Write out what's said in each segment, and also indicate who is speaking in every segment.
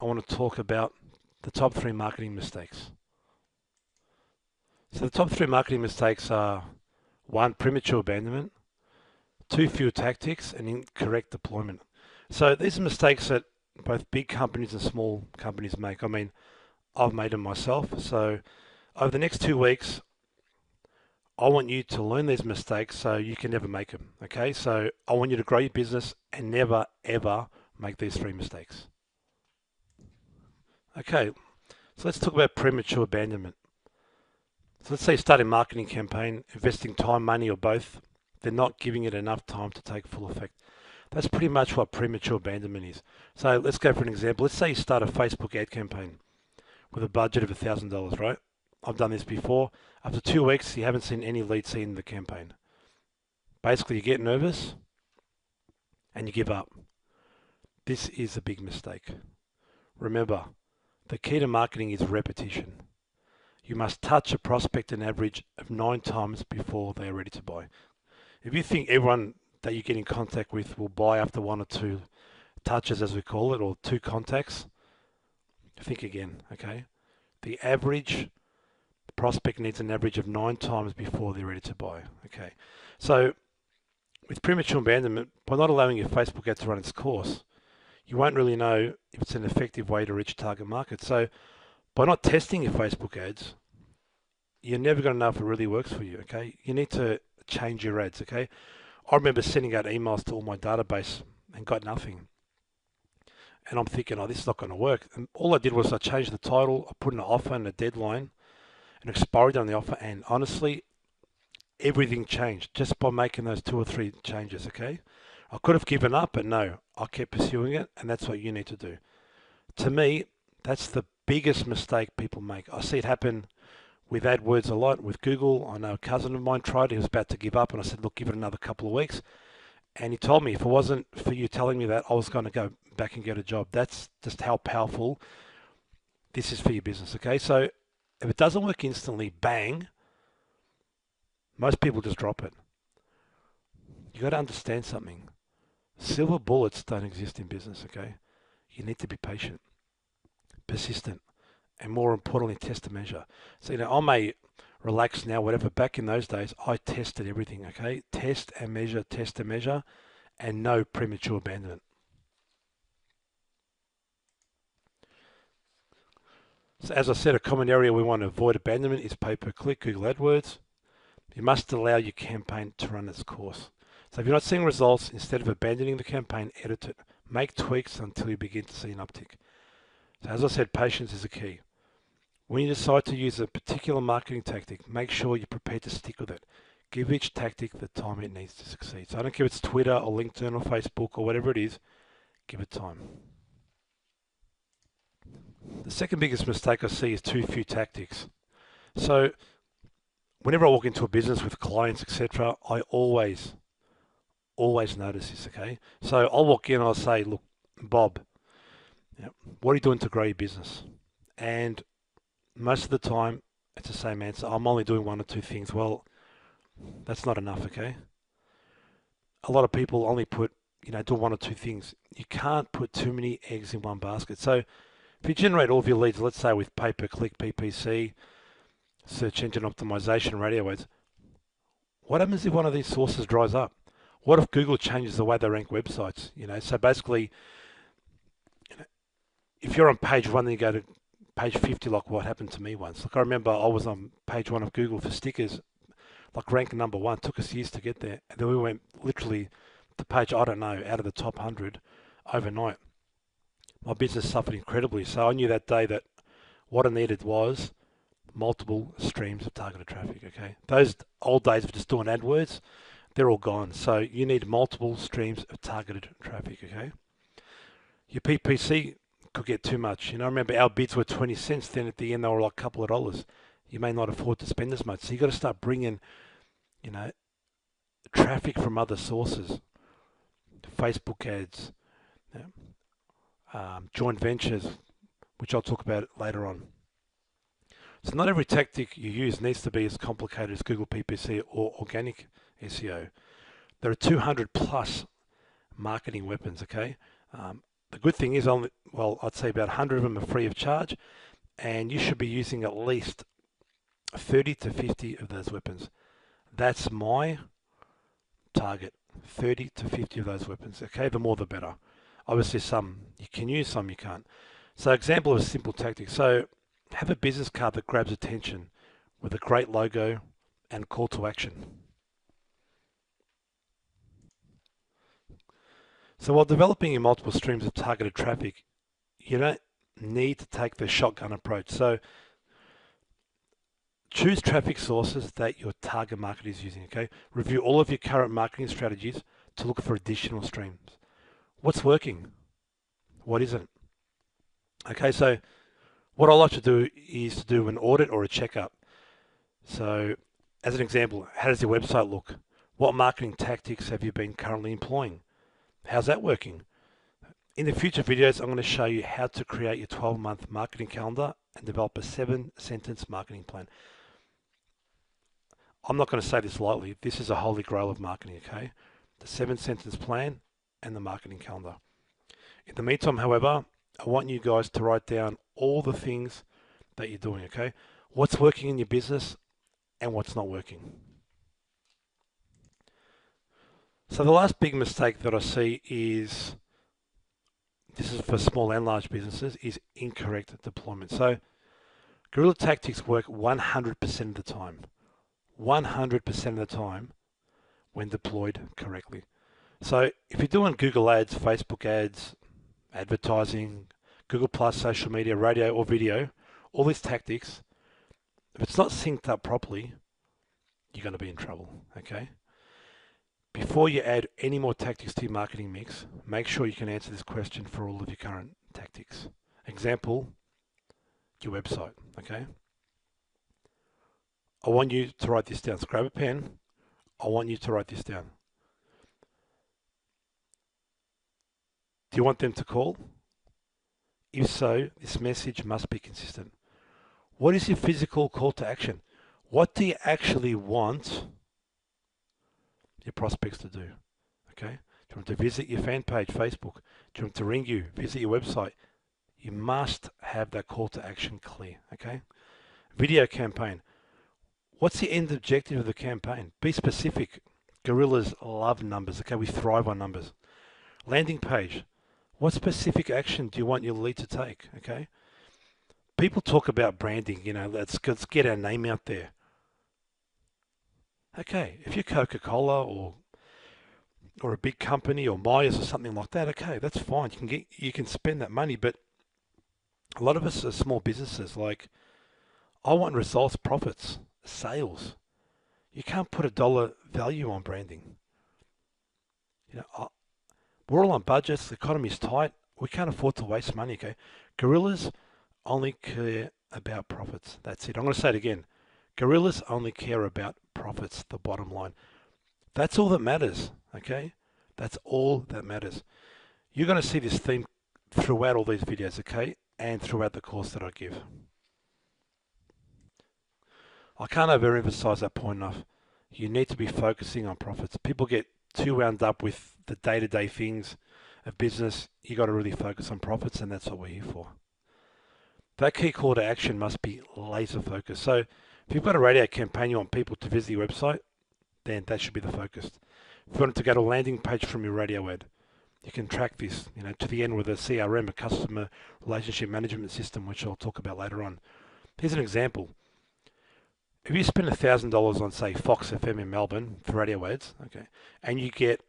Speaker 1: want to talk about the top 3 marketing mistakes. So the top 3 marketing mistakes are 1, premature abandonment, 2, few tactics, and incorrect deployment. So these are mistakes that both big companies and small companies make. I mean, I've made them myself. So over the next 2 weeks, I want you to learn these mistakes so you can never make them. Okay, so I want you to grow your business and never ever make these 3 mistakes. Okay, so let's talk about premature abandonment. So let's say you start a marketing campaign, investing time, money, or both. They're not giving it enough time to take full effect. That's pretty much what premature abandonment is. So let's go for an example. Let's say you start a Facebook ad campaign with a budget of $1,000, right? I've done this before. After 2 weeks, you haven't seen any leads in the campaign. Basically, you get nervous and you give up. This is a big mistake. Remember, the key to marketing is repetition. You must touch a prospect an average of 9 times before they are ready to buy. If you think everyone that you get in contact with will buy after 1 or 2 touches, as we call it, or 2 contacts, think again, okay? The average prospect needs an average of 9 times before they're ready to buy, okay? So with premature abandonment, by not allowing your Facebook ad to run its course, you won't really know if it's an effective way to reach target market. So by not testing your Facebook ads, you're never going to know if it really works for you, okay? You need to change your ads, okay? I remember sending out emails to all my database and got nothing. And I'm thinking, oh, this is not going to work. And all I did was I changed the title, I put in an offer and a deadline, and expired on the offer. And honestly, everything changed just by making those 2 or 3 changes, okay? I could have given up, but no, I kept pursuing it, and that's what you need to do. To me, that's the biggest mistake people make. I see it happen with AdWords a lot, with Google. I know a cousin of mine tried, he was about to give up, and I said, look, give it another couple of weeks. And he told me if it wasn't for you telling me that, I was going to go back and get a job. That's just how powerful this is for your business, okay? So if it doesn't work instantly, bang, most people just drop it. You got to understand something. Silver bullets don't exist in business, okay? You need to be patient, persistent, and more importantly, test and measure. So, I may relax now, whatever. Back in those days, I tested everything, okay? Test and measure, and no premature abandonment. So as I said, a common area we want to avoid abandonment is pay-per-click, Google AdWords. You must allow your campaign to run its course. So if you're not seeing results, instead of abandoning the campaign, edit it. Make tweaks until you begin to see an uptick. So as I said, patience is the key. When you decide to use a particular marketing tactic, make sure you're prepared to stick with it. Give each tactic the time it needs to succeed. So I don't care if it's Twitter or LinkedIn or Facebook or whatever it is, give it time. The second biggest mistake I see is too few tactics. So whenever I walk into a business with clients, etc., I always notice this, okay? So I'll walk in and I'll say, look, Bob, what are you doing to grow your business? And most of the time, it's the same answer. I'm only doing 1 or 2 things. Well, that's not enough, okay? A lot of people only put, do 1 or 2 things. You can't put too many eggs in one basket. So if you generate all of your leads, let's say with pay-per-click, PPC, search engine optimization, radio ads, what happens if one of these sources dries up? What if Google changes the way they rank websites? So basically, if you're on page 1, then you go to page 50, like what happened to me once. Like I remember I was on page 1 of Google for stickers, like rank number 1. It took us years to get there. And then we went literally to page, I don't know, out of the top 100 overnight. My business suffered incredibly. So I knew that day that what I needed was multiple streams of targeted traffic, okay? Those old days of just doing AdWords, they're all gone. So you need multiple streams of targeted traffic, okay? Your PPC could get too much. I remember our bids were 20 cents, then at the end they were like a couple of dollars. You may not afford to spend as much. So you got to start bringing, traffic from other sources, Facebook ads, joint ventures, which I'll talk about later on. So not every tactic you use needs to be as complicated as Google PPC or organic SEO. There are 200 plus marketing weapons, okay? The good thing is only, well, I'd say about 100 of them are free of charge, and you should be using at least 30 to 50 of those weapons. That's my target, 30 to 50 of those weapons. Okay, the more the better. Obviously, some you can use, some you can't. So, example of a simple tactic. So, have a business card that grabs attention with a great logo and call to action. So, while developing your multiple streams of targeted traffic, you don't need to take the shotgun approach. So, choose traffic sources that your target market is using. Okay, review all of your current marketing strategies to look for additional streams. What's working? What isn't? Okay, so what I like to do is to do an audit or a checkup. So, as an example, how does your website look? What marketing tactics have you been currently employing? How's that working? In the future videos, I'm going to show you how to create your 12-month marketing calendar and develop a 7-sentence marketing plan. I'm not going to say this lightly. This is a holy grail of marketing, okay? The 7-sentence plan and the marketing calendar. In the meantime, however, I want you guys to write down all the things that you're doing, okay? What's working in your business and what's not working. So the last big mistake that I see is, this is for small and large businesses, is incorrect deployment. So guerrilla tactics work 100% of the time. 100% of the time when deployed correctly. So if you're doing Google ads, Facebook ads, advertising, Google Plus, social media, radio or video, all these tactics, if it's not synced up properly, you're going to be in trouble, okay? Before you add any more tactics to your marketing mix, make sure you can answer this question for all of your current tactics. Example, your website, okay? I want you to write this down. So grab a pen. I want you to write this down. Do you want them to call? If so, this message must be consistent. What is your physical call to action? What do you actually want your prospects to do? Okay? Do you want to visit your fan page, Facebook? Do you want to ring you, visit your website? You must have that call to action clear, okay? Video campaign. What's the end objective of the campaign? Be specific. Guerrillas love numbers, okay? We thrive on numbers. Landing page. What specific action do you want your lead to take, okay? People talk about branding, let's get our name out there. Okay, if you're Coca-Cola or a big company or Myers or something like that, okay, that's fine. You can spend that money, but a lot of us are small businesses. Like, I want results, profits, sales. You can't put a dollar value on branding. We're all on budgets. The economy's tight. We can't afford to waste money. Okay, guerrillas only care about profits. That's it. I'm going to say it again. Guerrillas only care about profits. The bottom line. That's all that matters. Okay, that's all that matters. You're going to see this theme throughout all these videos. Okay, and throughout the course that I give. I can't overemphasize that point enough. You need to be focusing on profits. People get too wound up with the day-to-day things of business. You got to really focus on profits, and that's what we're here for. That key call to action must be laser focused. So if you've got a radio campaign, you want people to visit your website, then that should be the focus. If you want to go to a landing page from your radio ad, you can track this, to the end with a CRM, a customer relationship management system, which I'll talk about later on. Here's an example. If you spend $1,000 on, say, Fox FM in Melbourne for radio ads, okay, and you get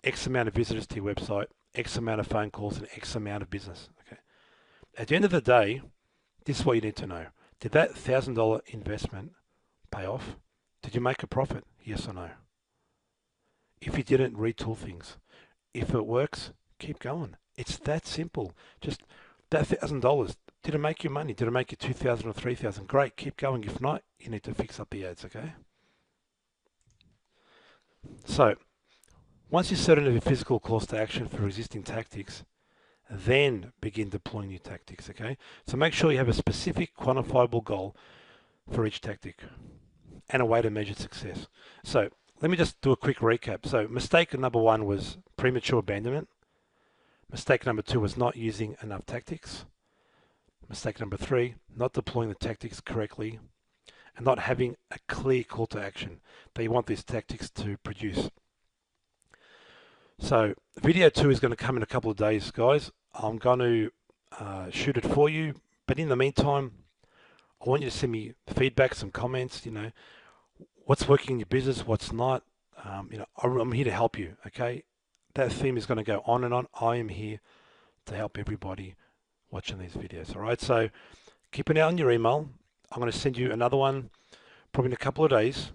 Speaker 1: X amount of visitors to your website, X amount of phone calls, and X amount of business, okay. At the end of the day, this is what you need to know. Did that $1,000 investment pay off? Did you make a profit? Yes or no? If you didn't, retool things. If it works, keep going. It's that simple. Just that $1,000. Did it make you money? Did it make you 2,000 or 3,000? Great, keep going. If not, you need to fix up the ads, okay? So, once you're certain of your physical calls to action for existing tactics, then begin deploying new tactics, okay? So make sure you have a specific quantifiable goal for each tactic and a way to measure success. So let me just do a quick recap. So mistake number 1 was premature abandonment. Mistake number 2 was not using enough tactics. Mistake number 3, not deploying the tactics correctly and not having a clear call to action that you want these tactics to produce. So video 2 is going to come in a couple of days, guys. I'm going to shoot it for you, but in the meantime, I want you to send me feedback, some comments, what's working in your business, what's not. I'm here to help you, okay? That theme is going to go on and on. I am here to help everybody watching these videos, all right? So keep an eye on your email. I'm going to send you another one probably in a couple of days,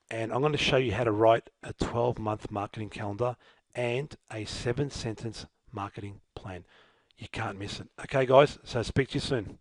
Speaker 1: and I'm going to show you how to write a 12-month marketing calendar and a 7-sentence marketing plan. You can't miss it. Okay, guys, so speak to you soon.